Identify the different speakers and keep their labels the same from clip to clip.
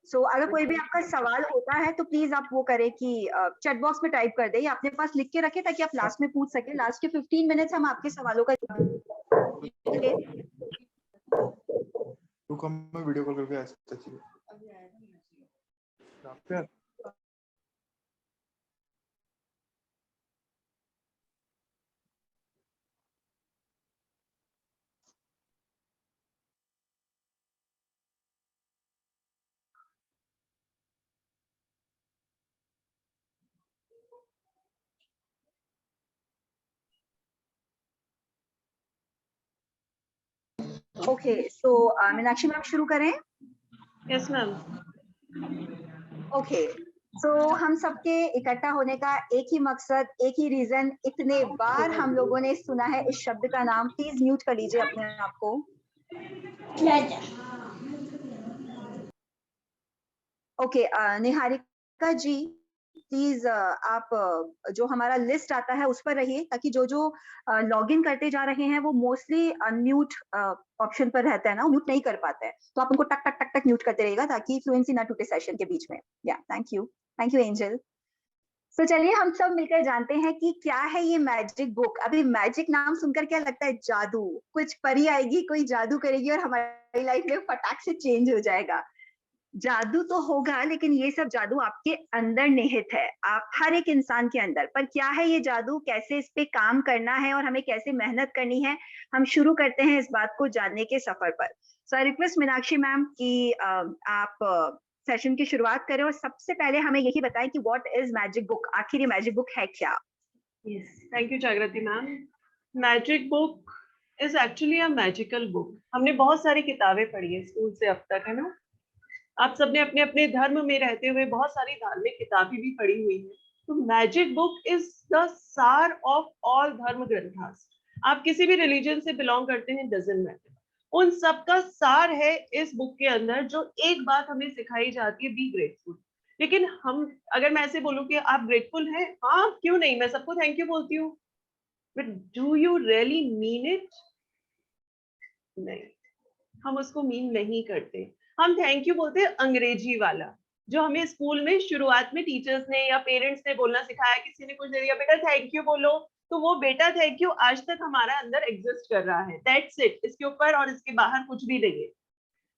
Speaker 1: सो अगर कोई भी आपका सवाल होता है तो प्लीज आप वो करें कि चैट बॉक्स में टाइप कर दे या अपने पास लिख के रखें ताकि आप लास्ट में पूछ सके। लास्ट के 15 मिनट्स हम आपके सवालों का देंगे।
Speaker 2: तू कम में वीडियो कॉल करके ऐसा चाहिए डॉक्टर।
Speaker 1: ओके, सो मीनाक्षी मैम शुरू करें?
Speaker 3: Yes ma'am.
Speaker 1: ओके, सो हम सबके इकट्ठा होने का एक ही मकसद, एक ही रीजन, इतने बार हम लोगों ने सुना है इस शब्द का नाम। प्लीज म्यूट कर लीजिए अपने आप को। ओके, निहारिका जी प्लीज आप जो हमारा लिस्ट आता है उस पर रहिए ताकि जो जो लॉगिन करते जा रहे हैं वो मोस्टली अनम्यूट ऑप्शन पर रहता है ना, म्यूट नहीं कर पाते हैं, तो आप उनको टक टक टक टक म्यूट करते रहिएगा ताकि फ्लुएंसी ना टूटे सेशन के बीच में। या थैंक यू एंजल। तो चलिए हम सब मिलकर जानते हैं कि क्या है ये मैजिक बुक। अभी मैजिक नाम सुनकर क्या लगता है? जादू, कुछ परी आएगी, कोई जादू करेगी और हमारी लाइफ में फटाक से चेंज हो जाएगा। जादू तो होगा, लेकिन ये सब जादू आपके अंदर निहित है, आप हर एक इंसान के अंदर। पर क्या है ये जादू, कैसे इस पे काम करना है और हमें कैसे मेहनत करनी है, हम शुरू करते हैं इस बात को जानने के सफर पर। सो आई रिक्वेस्ट मीनाक्षी मैम कि आप सेशन की शुरुआत करें और सबसे पहले हमें यही बताएं कि व्हाट इज मैजिक बुक, आखिर ये मैजिक बुक है क्या?
Speaker 3: यस, थैंक यू जागृति ma'am. Magic book is actually a magical book. हमने बहुत सारी किताबें पढ़ी है स्कूल से अब तक, है ना। आप सबने अपने अपने धर्म में रहते हुए बहुत सारी धार्मिक किताबें भी पढ़ी हुई है। तो मैजिक बुक इज द सार ऑफ ऑल धर्म ग्रंथास। आप किसी भी रिलीजन से बिलोंग करते हैं, डजंट मैटर, उन सब का सार है इस बुक के अंदर। जो एक बात हमें सिखाई जाती है, बी ग्रेटफुल। लेकिन हम, अगर मैं ऐसे बोलूं कि आप ग्रेटफुल हैं, हाँ क्यों नहीं, मैं सबको थैंक यू बोलती हूँ, but do you really mean it? नहीं, हम उसको मीन नहीं करते। हम थैंक यू बोलते हैं अंग्रेजी वाला, जो हमें स्कूल में शुरुआत में टीचर्स ने या पेरेंट्स ने बोलना सिखाया। किसी ने कुछ दे दिया, बेटा थैंक यू बोलो, तो वो बेटा थैंक यू आज तक हमारा अंदर एग्जिस्ट कर रहा है। दैट्स इट, इसके ऊपर और इसके बाहर कुछ भी नहीं है।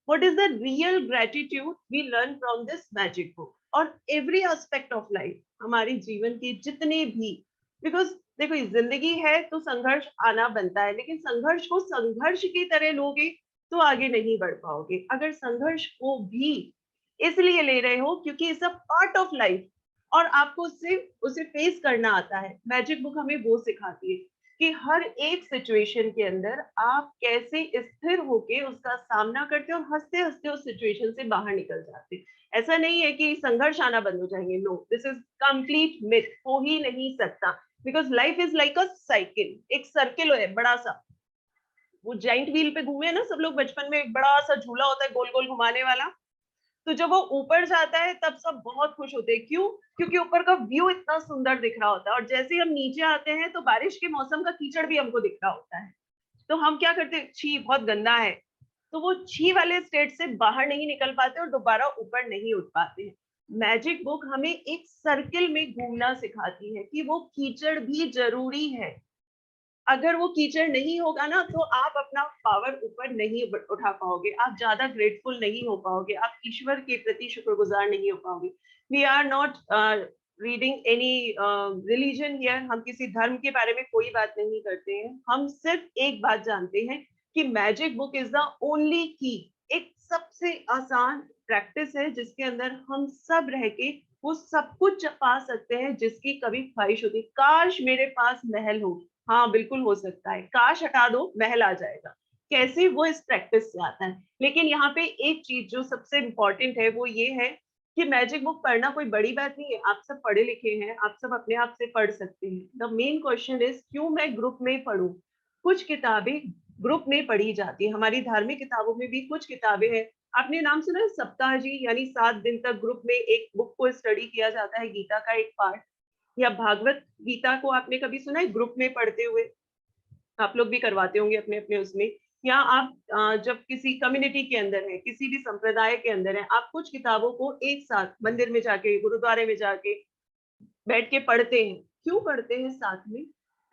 Speaker 3: What is the real gratitude we learn from this magic book? और every aspect of life, हमारे जीवन के जितने भी, because देखो जिंदगी है तो संघर्ष आना बनता है, लेकिन संघर्ष को संघर्ष की तरह लोगे तो आगे नहीं बढ़ पाओगे। अगर संघर्ष को भी इसलिए ले रहे हो क्योंकि it's a part of life और आपको सिर्फ उसे फेस करना आता है, मैजिक बुक हमें वो सिखाती है कि हर एक सिचुएशन के अंदर आप कैसे स्थिर होके उसका सामना करते और हंसते हंसते उस सिचुएशन से बाहर निकल जाते। ऐसा नहीं है कि संघर्ष आना बंद हो जाएंगे, no, this is complete myth, हो ही नहीं सकता। Because life is like a cycle, एक सर्किल है बड़ा सा। वो जाइंट व्हील पे घूमे हैं ना सब लोग बचपन में, एक बड़ा सा झूला होता है गोल गोल घुमाने वाला। तो जब वो ऊपर जाता है तब सब बहुत खुश होते हैं, क्यों? क्योंकि ऊपर का व्यू इतना सुंदर दिख रहा होता है, और जैसे ही हम नीचे आते हैं तो बारिश के मौसम का कीचड़ भी हमको दिख रहा होता है। तो हम क्या करते हैं, छी बहुत गंदा है, तो वो छी वाले स्टेट से बाहर नहीं निकल पाते और दोबारा ऊपर नहीं उठ पाते। मैजिक बुक हमें एक सर्किल में घूमना सिखाती है कि वो कीचड़ भी जरूरी है। अगर वो कीचड़ नहीं होगा ना तो आप अपना पावर ऊपर नहीं उठा पाओगे, आप ज्यादा ग्रेटफुल नहीं हो पाओगे, आप ईश्वर के प्रति शुक्रगुजार नहीं हो पाओगे। We are not reading any religion here, हम किसी धर्म के बारे में कोई बात नहीं करते हैं। हम सिर्फ एक बात जानते हैं कि magic book is the only की, एक सबसे आसान प्रैक्टिस है जिसके अंदर हम सब रह के वो सब कुछ पा सकते हैं जिसकी कभी ख्वाहिश होती। काश मेरे पास महल हो, हाँ बिल्कुल हो सकता है, काश हटा दो महल आ जाएगा। कैसे? वो इस प्रैक्टिस से आता है। लेकिन यहाँ पे एक चीज जो सबसे इंपॉर्टेंट है वो ये है कि मैजिक बुक पढ़ना कोई बड़ी बात नहीं है, आप सब पढ़े लिखे हैं, आप सब अपने आप से पढ़ सकते हैं। द मेन क्वेश्चन इज क्यों मैं ग्रुप में पढ़ूं? कुछ किताबें ग्रुप में पढ़ी जाती है, हमारी धार्मिक किताबों में भी कुछ किताबें हैं। आपने नाम सुना है सप्ताह जी, यानी 7 दिन तक ग्रुप में एक बुक को स्टडी किया जाता है, गीता का एक पार्ट। या भागवत गीता को आपने कभी सुना है ग्रुप में पढ़ते हुए? आप लोग भी करवाते होंगे अपने अपने उसमें। या आप जब किसी कम्युनिटी के अंदर है, किसी भी संप्रदाय के अंदर है, आप कुछ किताबों को एक साथ मंदिर में जाके, गुरुद्वारे में जाके बैठ के पढ़ते हैं। क्यों पढ़ते हैं साथ में?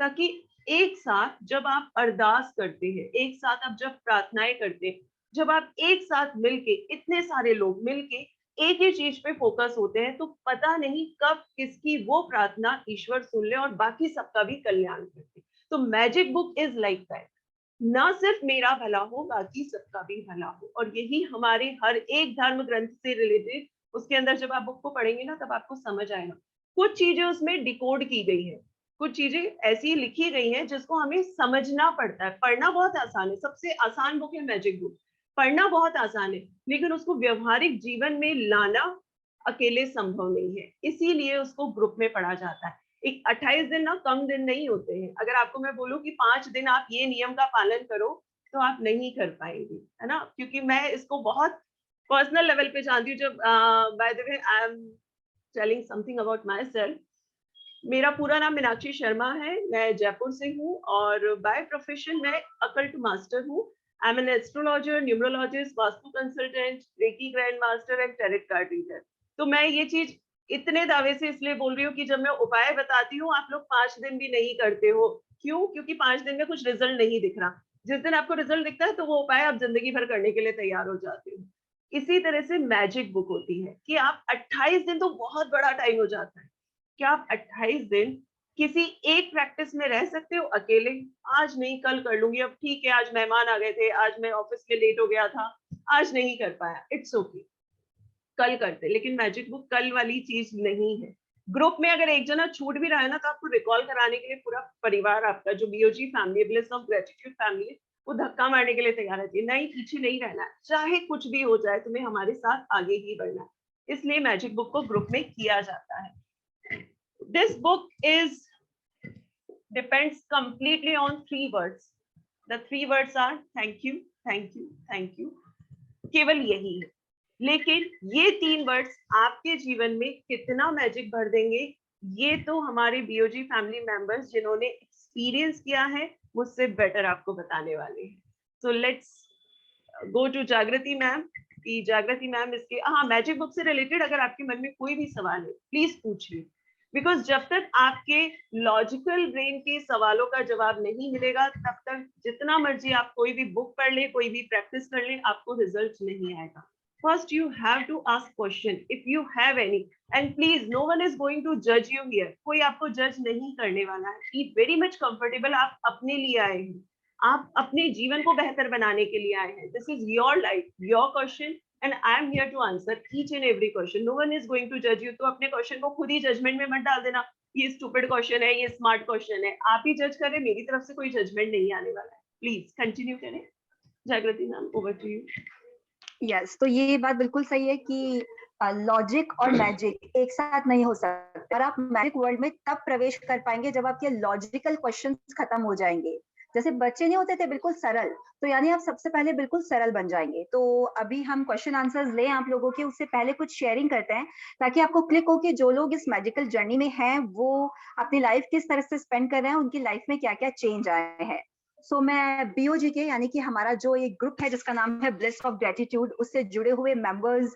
Speaker 3: ताकि एक साथ जब आप अरदास करते हैं, एक साथ आप जब प्रार्थनाएं करते हैं, जब आप एक साथ मिलके, इतने सारे लोग मिलके एक ही चीज पे फोकस होते हैं, तो पता नहीं कब किसकी वो प्रार्थना ईश्वर सुन ले और बाकी सबका भी कल्याण करते। तो magic book is like that. ना सिर्फ मेरा भला हो, बाकी सबका भी भला हो। और यही हमारे हर एक धर्म ग्रंथ से रिलेटेड, उसके अंदर जब आप बुक को पढ़ेंगे ना, तब आपको समझ आएगा। कुछ चीजें उसमें डिकोड की गई है, कुछ चीजें ऐसी लिखी गई हैं जिसको हमें समझना पड़ता है। पढ़ना बहुत आसान है, सबसे आसान बुक है मैजिक बुक। पढ़ना बहुत आसान है, लेकिन उसको व्यवहारिक जीवन में लाना अकेले संभव नहीं है, इसीलिए उसको ग्रुप में पढ़ा जाता है। एक 28 दिन ना कम दिन नहीं होते हैं। अगर आपको मैं बोलूं कि 5 दिन आप ये नियम का पालन करो, तो आप नहीं कर पाएंगे, है ना? क्योंकि मैं इसको बहुत पर्सनल लेवल पे जानती हूँ। जब by the way I am telling something about my self, मेरा पूरा नाम मीनाक्षी शर्मा है, मैं जयपुर से हूँ और बाय प्रोफेशन मैं अकल्ट मास्टर हूँ। I am an astrologer, numerologist, vastu consultant, reiki grand master and tarot card reader. तो मैं ये चीज इतने दावे से इसलिए बोल रही हूँ कि जब मैं उपाय बताती हूँ, आप लोग 5 दिन भी नहीं करते हो। क्यों? क्योंकि 5 दिन में कुछ रिजल्ट नहीं दिख रहा। जिस दिन आपको रिजल्ट दिखता है, तो वो उपाय आप जिंदगी भर करने के लिए तैयार हो जाते हो। इसी तरह से मैजिक बुक होती है कि आप 28 दिन तो बहुत बड़ा टाइम हो जाता है। क्या आप 28 दिन किसी एक प्रैक्टिस में रह सकते हो अकेले? आज नहीं, कल कर लूंगी, अब ठीक है, आज मेहमान आ गए थे, आज मैं ऑफिस में लेट हो गया था, आज नहीं कर पाया, इट्स ओके, कल करते। लेकिन मैजिक बुक कल वाली चीज नहीं है। ग्रुप में अगर एक जना छूट भी रहा है ना, तो आपको रिकॉल कराने के लिए पूरा परिवार आपका, जो BOG family, bliss of gratitude family, वो धक्का मारने के लिए तैयार रहती है। नहीं, पीछे नहीं रहना है, चाहे कुछ भी हो जाए, तुम्हें हमारे साथ आगे ही बढ़ना है। इसलिए मैजिक बुक को ग्रुप में किया जाता है। This book is depends completely on 3 words. The 3 words are thank you, thank you, thank you. केवल यही है। लेकिन ये 3 वर्ड्स आपके जीवन में कितना मैजिक भर देंगे, ये तो हमारे बीओजी फैमिली मेंबर्स जिन्होंने एक्सपीरियंस किया है, मुझसे बेटर आपको बताने वाले हैं। सो लेट्स गो टू जागृति मैम। कि जागृति मैम इसके, हाँ, मैजिक बुक से रिलेटेड अगर आपके मन में कोई भी सवाल है, प्लीज पूछिए। बिकॉज जब तक आपके लॉजिकल ब्रेन के सवालों का जवाब नहीं मिलेगा, तब तक जितना मर्जी आप कोई भी बुक पढ़ ले, कोई भी प्रैक्टिस कर ले, आपको रिजल्ट नहीं आएगा। First, you have to ask question if you have any, and please, no one is going to judge you here. कोई आपको जज नहीं करने वाला है। Be very much comfortable। आप अपने लिए आए हैं, आप अपने जीवन को बेहतर बनाने के लिए आए हैं। This is your life, your question, and I am here to answer each and every question. No one is going to judge you। तो अपने क्वेश्चन को खुद ही जजमेंट में मत डाल देना, ये स्टूपिड क्वेश्चन है, ये स्मार्ट क्वेश्चन है। आप ही जज करें, मेरी तरफ से कोई जजमेंट नहीं आने वाला है। प्लीज कंटिन्यू करें। Jagriti ma'am, over to you.
Speaker 1: Yes, तो ये बात बिल्कुल सही है कि लॉजिक और मैजिक एक साथ नहीं हो सकता। और आप मैजिक वर्ल्ड में तब प्रवेश कर पाएंगे जब आपके लॉजिकल क्वेश्चंस खत्म हो जाएंगे। जैसे बच्चे नहीं होते थे बिल्कुल सरल, तो यानी आप सबसे पहले बिल्कुल सरल बन जाएंगे। तो अभी हम क्वेश्चन आंसर्स लें आप लोगों के, उससे पहले कुछ शेयरिंग करते हैं, ताकि आपको क्लिक हो कि जो लोग इस मैजिकल जर्नी में हैं, वो अपनी लाइफ किस तरह से स्पेंड कर रहे हैं, उनकी लाइफ में क्या क्या चेंज आए हैं। सो मैं बीओजी के, यानी कि हमारा जो एक ग्रुप है जिसका नाम है ब्लिस ऑफ ग्रेटिट्यूड, उससे जुड़े हुए मेंबर्स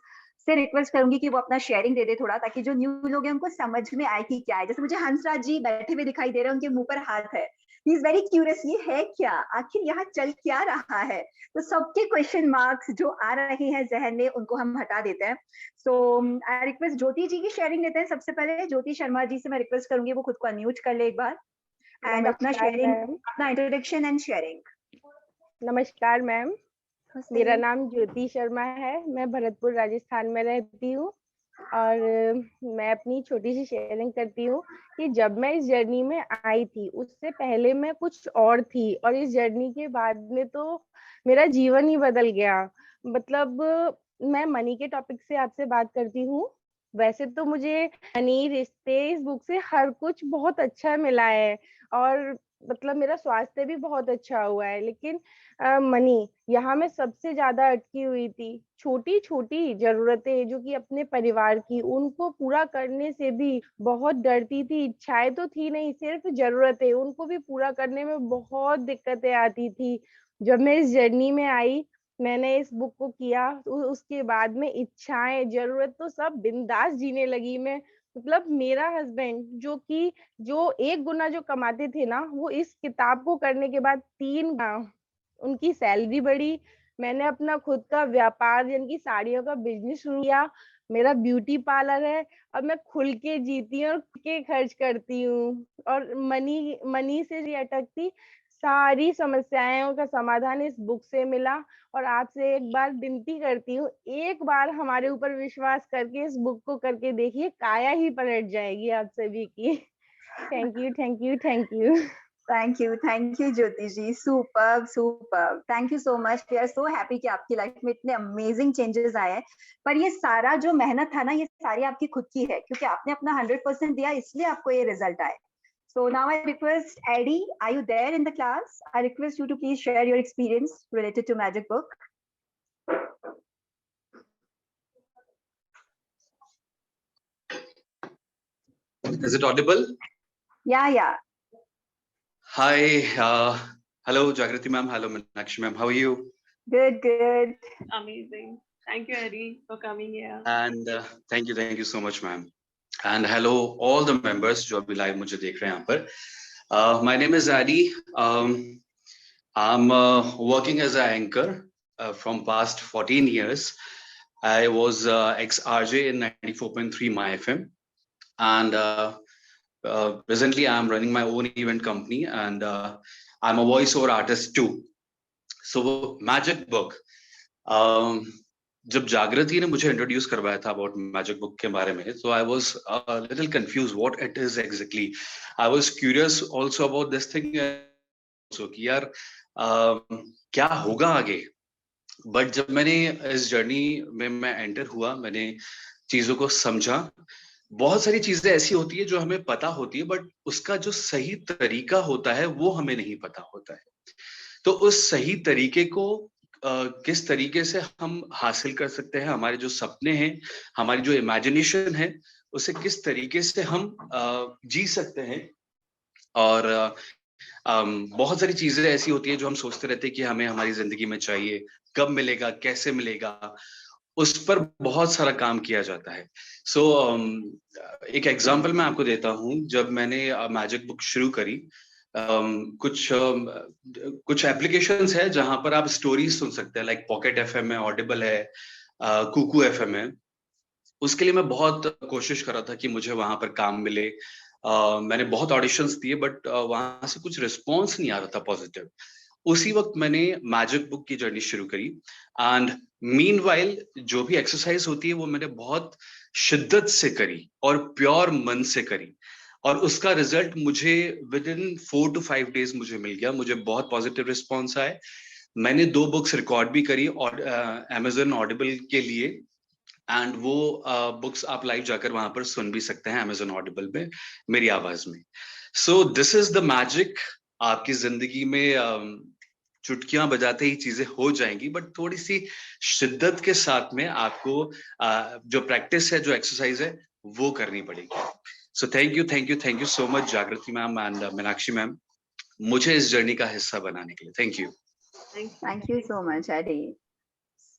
Speaker 1: से रिक्वेस्ट करूंगी कि वो अपना शेयरिंग दे दे थोड़ा, ताकि जो न्यू लोग हैं उनको समझ में आए कि क्या है। जैसे मुझे हंसराज जी बैठे हुए दिखाई दे रहे हैं, उनके मुंह पर हाथ है, ही इज वेरी क्यूरियस, ये है क्या, आखिर यहाँ चल क्या रहा है। तो सबके क्वेश्चन मार्क्स जो आ रहे हैं जहन में, उनको हम हटा देते हैं। सो आई रिक्वेस्ट ज्योति जी की शेयरिंग लेते हैं। सबसे पहले ज्योति शर्मा जी से मैं रिक्वेस्ट करूंगी वो खुद को अनम्यूट कर ले एक बार, एंड अपना शेयरिंग, अपना इंट्रोडक्शन एंड शेयरिंग।
Speaker 4: नमस्कार मैम, मेरा नाम ज्योति शर्मा है। मैं भरतपुर राजस्थान में रहती हूँ और मैं अपनी छोटी सी शेयरिंग करती हूँ कि जब मैं इस जर्नी में आई थी, उससे पहले मैं कुछ और थी, और इस जर्नी के बाद में तो मेरा जीवन ही बदल गया। मतलब मैं मनी के टॉपिक से आपसे बात करती हूँ। वैसे तो मुझे मनी, रिश्ते, इस बुक से हर कुछ बहुत अच्छा मिला है, और मतलब मेरा स्वास्थ्य भी बहुत अच्छा हुआ है। लेकिन मनी, यहाँ मैं सबसे ज्यादा अटकी हुई थी। छोटी छोटी जरूरतें जो कि अपने परिवार की, उनको पूरा करने से भी बहुत डरती थी। इच्छाएं तो थी नहीं, सिर्फ जरूरतें, उनको भी पूरा करने में बहुत दिक्कतें आती थी। जब मैं इस जर्नी में आई, मैंने इस बुक को किया, उसके बाद में इच्छाएं, जरूरत तो सब बिंदास जीने लगी मैं। मतलब मेरा हस्बैंड जो 1 गुना जो कमाते थे ना, वो इस किताब को करने के बाद 3 गुना उनकी सैलरी बढ़ी। मैंने अपना खुद का व्यापार यानी कि साड़ियों का बिजनेस शुरू किया। मेरा ब्यूटी पार्लर है। अब मैं खुल के जीती हूँ और खुल के खर्च करती हूँ, और मनी मनी से नहीं अटकती। सारी समस्याओं का समाधान इस बुक से मिला। और आपसे एक बार विनती करती हूँ, एक बार हमारे ऊपर विश्वास करके इस बुक को करके देखिए, काया ही पलट जाएगी आप सभी की। Thank you, thank you, thank you.
Speaker 1: Thank you Jyoti ji, superb superb, thank you so much. We are so happy कि आपकी लाइफ में इतने अमेजिंग चेंजेस आए हैं। पर ये सारा जो मेहनत था ना, ये सारी आपकी खुद की है, क्योंकि आपने अपना 100% दिया, इसलिए आपको ये रिजल्ट आए। So now I request Eddie, are you there in the class? I request you to please share your experience related to Magic Book.
Speaker 5: Is it audible?
Speaker 1: Yeah.
Speaker 5: Hi, hello Jagrati ma'am, hello Meenakshi ma'am, how are you?
Speaker 1: Good.
Speaker 3: Amazing. Thank you, Eddie, for coming here.
Speaker 5: And thank you so much ma'am. And hello all the members जो अभी live मुझे देख रहे हैं यहाँ पर. My name is Eddie. I'm working as an anchor from past 14 years. I was ex-RJ in 94.3 My FM. And presently I'm running my own event company, and I'm a voiceover artist too. So Magic Book, जब जागृति ने मुझे introduce करवाया था about magic book के बारे में, so I was a little confused what it is exactly. I was curious also about this thing, so कि यार क्या होगा आगे. बट जब मैंने इस जर्नी में मैं एंटर हुआ, मैंने चीजों को समझा. बहुत सारी चीजें ऐसी होती है जो हमें पता होती है, बट उसका जो सही तरीका होता है वो हमें नहीं पता होता है. तो उस सही तरीके को किस तरीके से हम हासिल कर सकते हैं, हमारे जो सपने हैं, हमारी जो इमेजिनेशन है, उसे किस तरीके से हम जी सकते हैं. और बहुत सारी चीजें ऐसी होती है जो हम सोचते रहते हैं कि हमें हमारी जिंदगी में चाहिए, कब मिलेगा, कैसे मिलेगा, उस पर बहुत सारा काम किया जाता है. सो एक एग्जांपल मैं आपको देता हूँ. जब मैंने मैजिक बुक शुरू करी, कुछ एप्लीकेशंस है जहां पर आप स्टोरीज सुन सकते हैं, लाइक पॉकेट एफएम है, ऑडिबल है, कुकू एफएम है. उसके लिए मैं बहुत कोशिश कर रहा था कि मुझे वहां पर काम मिले. मैंने बहुत ऑडिशंस दिए, बट वहां से कुछ रिस्पॉन्स नहीं आ रहा था पॉजिटिव. उसी वक्त मैंने मैजिक बुक की जर्नी शुरू करी. एंड मीनवाइल जो भी एक्सरसाइज होती है वो मैंने बहुत शिद्दत से करी और प्योर मन से करी, और उसका रिजल्ट मुझे विद इन 4 to 5 days मुझे मिल गया. मुझे बहुत पॉजिटिव रिस्पॉन्स आए. मैंने 2 बुक्स रिकॉर्ड भी करी और अमेजन ऑडिबल के लिए, एंड वो बुक्स आप लाइव जाकर वहां पर सुन भी सकते हैं अमेजन ऑडिबल में मेरी आवाज में. So this is the magic. आपकी जिंदगी में चुटकियां बजाते ही चीजें हो जाएंगी, बट थोड़ी सी शिद्दत के साथ में आपको जो प्रैक्टिस है, जो एक्सरसाइज है, वो करनी पड़ेगी. सो थैंक यू सो मच जागृति मैम एंड मीनाक्षी मैम, मुझे इस जर्नी का हिस्सा बनाने के लिए. Thank you.
Speaker 1: Thank you so much, Eddie.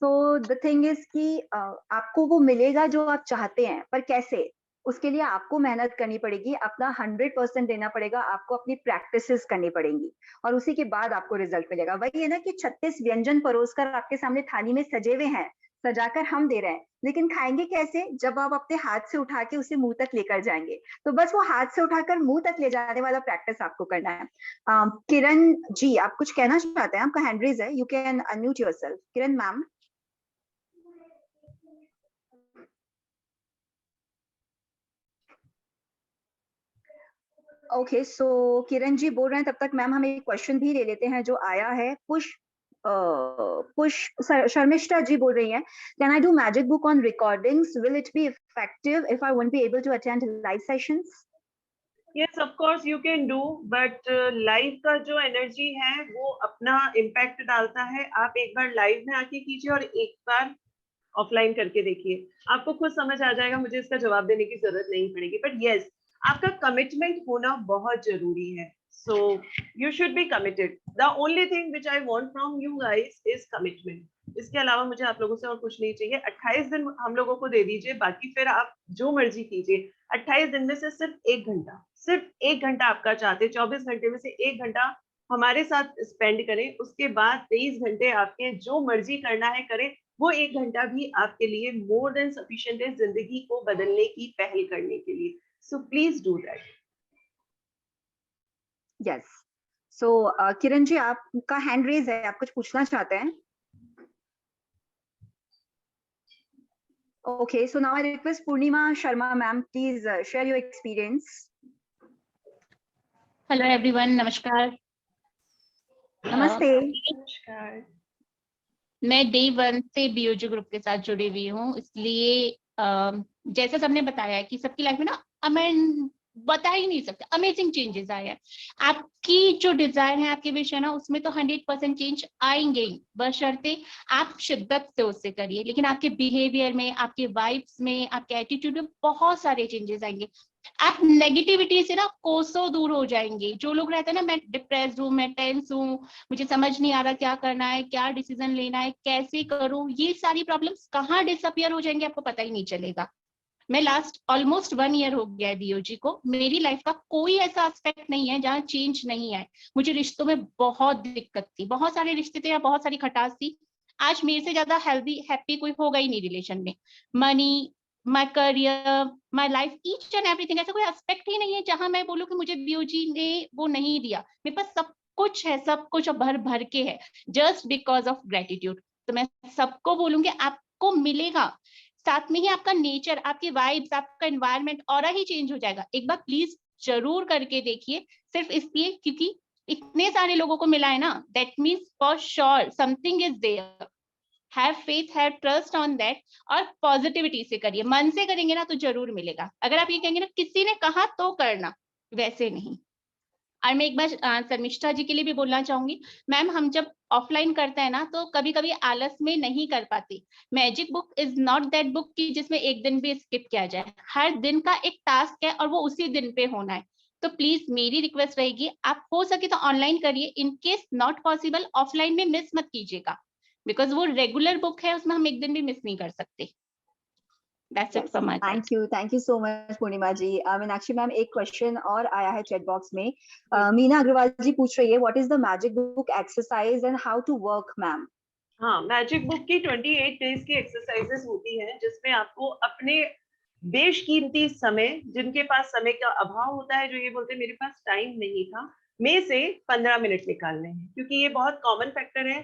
Speaker 1: So the thing is कि आपको वो मिलेगा जो आप चाहते हैं, पर कैसे? उसके लिए आपको मेहनत करनी पड़ेगी, अपना 100% देना पड़ेगा, आपको अपनी प्रैक्टिसेस करनी पड़ेंगी, और उसी के बाद आपको रिजल्ट मिलेगा. वही है ना कि 36 व्यंजन परोसकर आपके सामने थाली में सजे हुए हैं, सजाकर हम दे रहे हैं, लेकिन खाएंगे कैसे? जब आप अपने हाथ से उठा के उसे मुंह तक लेकर जाएंगे. तो बस वो हाथ से उठाकर मुंह तक ले जाने वाला प्रैक्टिस आपको करना है. किरण जी, आप कुछ कहना चाहते हैं? आपका हैंड रेज है, you can unmute yourself. Kiran ma'am. Okay, so Kiran ji बोल रहे हैं, तब तक मैम हम एक क्वेश्चन भी ले लेते हैं जो आया है. पुश शर्मिष्ठा जी बोल रही हैं, can I do magic book on recordings? Will it be effective if I won't be able to attend live sessions?
Speaker 3: Yes, of course you can do, but live का जो एनर्जी है वो अपना इम्पैक्ट डालता है. आप एक बार लाइव में आके कीजिए और एक बार ऑफलाइन करके देखिए, आपको खुद समझ आ जाएगा. मुझे इसका जवाब देने की जरूरत नहीं पड़ेगी. बट यस, आपका कमिटमेंट होना बहुत जरूरी है. So you should be committed. The only thing which I want from you guys is commitment. इसके अलावा मुझे आप लोगों से और कुछ नहीं चाहिए। 28 दिन हम लोगों को दे दीजिए, बाकी फिर आप जो मर्जी कीजिए। 28 दिन में से सिर्फ एक घंटा आपका चाहते, 24 घंटे में से 1 घंटा हमारे साथ स्पेंड करें। उसके बाद 23 घंटे आपके जो मर्जी करना है करें। वो 1 घंटा भी आपके लिए मोर देन सफिशिएंट है जिंदगी को बदलने की पहल करने के लिए। So please do that.
Speaker 1: Yes, so Kiran ji, आपका हैंड रेज है, आप कुछ पूछना चाहते हैं? Okay, so now I request Purnima Sharma ma'am, please share your experience.
Speaker 6: Hello everyone, नमस्कार।
Speaker 1: नमस्ते।
Speaker 3: नमस्कार।
Speaker 6: मैं डे 1 से बीओजी ग्रुप के साथ जुड़ी हुई हूँ, इसलिए जैसे सबने बताया कि सबकी लाइफ में ना मैं बता ही नहीं सकते, अमेजिंग चेंजेस आए हैं। आपकी जो डिजायर है, आपके विश है ना, उसमें तो 100% चेंज आएंगे ही, बशर्ते आप शिद्दत से उससे करिए। लेकिन आपके बिहेवियर में, आपके वाइब्स में, आपके एटीट्यूड में बहुत सारे चेंजेस आएंगे। आप नेगेटिविटी से ना कोसों दूर हो जाएंगे। जो लोग रहते हैं ना, मैं डिप्रेस्ड हूँ, मैं टेंस हूँ, मुझे समझ नहीं आ रहा क्या करना है, क्या डिसीजन लेना है, कैसे करूँ, ये सारी प्रॉब्लम्स कहाँ डिसअपियर हो जाएंगे आपको पता ही नहीं चलेगा। मैं लास्ट ऑलमोस्ट 1 ईयर हो गया है बीओजी को। मेरी लाइफ का कोई ऐसा एस्पेक्ट नहीं है जहाँ चेंज नहीं आए। मुझे रिश्तों में बहुत दिक्कत थी, बहुत सारे रिश्ते थे, बहुत सारी खटास थी। आज मेरे से ज्यादा हेल्दी हैप्पी कोई होगा ही नहीं रिलेशन में। Money, my career, my life, each and everything, ऐसा कोई एस्पेक्ट ही नहीं है जहां मैं बोलूं कि मुझे बीओजी ने वो नहीं दिया। मेरे पास सब कुछ है, सब कुछ भर भर के है, जस्ट बिकॉज ऑफ ग्रेटिट्यूड। तो मैं सबको बोलूंगी आपको मिलेगा। साथ में ही आपका नेचर, आपकी वाइब्स, आपका एनवायरनमेंट, ऑरा ही चेंज हो जाएगा। एक बार प्लीज जरूर करके देखिए, सिर्फ इसलिए क्योंकि इतने सारे लोगों को मिला है ना, that means for sure something is there. Have faith, have trust on that, और पॉजिटिविटी से करिए। मन से करेंगे ना तो जरूर मिलेगा। अगर आप ये कहेंगे ना किसी ने कहा तो करना, वैसे नहीं। और मैं एक बार शर्मिष्ठा जी के लिए भी बोलना चाहूंगी, मैम हम जब ऑफलाइन करते हैं ना तो कभी कभी आलस में नहीं कर पाते। Magic book is not that book कि जिसमें एक दिन भी स्किप किया जाए। हर दिन का एक टास्क है और वो उसी दिन पे होना है। तो प्लीज मेरी रिक्वेस्ट रहेगी, आप हो सके तो ऑनलाइन करिए। In case not possible, offline में मिस मत कीजिएगा, बिकॉज वो रेगुलर बुक है, उसमें हम एक दिन भी मिस नहीं कर सकते। That's it from my side.
Speaker 1: Thank you so much Purnima ji. Meenakshi ma'am, एक क्वेश्चन और आया है चैट बॉक्स में। मीना अग्रवाल जी पूछ रही है, what is the magic book exercise and how to work ma'am?
Speaker 3: हाँ, मैजिक बुक की 28 डेज की एक्सरसाइजेस होती हैं, जिसमें आपको अपने बेशकीमती समय, जिनके पास समय का अभाव होता है, जो ये बोलते हैं मेरे पास टाइम नहीं था, में से 15 मिनट निकालने हैं। क्योंकि ये बहुत कॉमन फैक्टर है,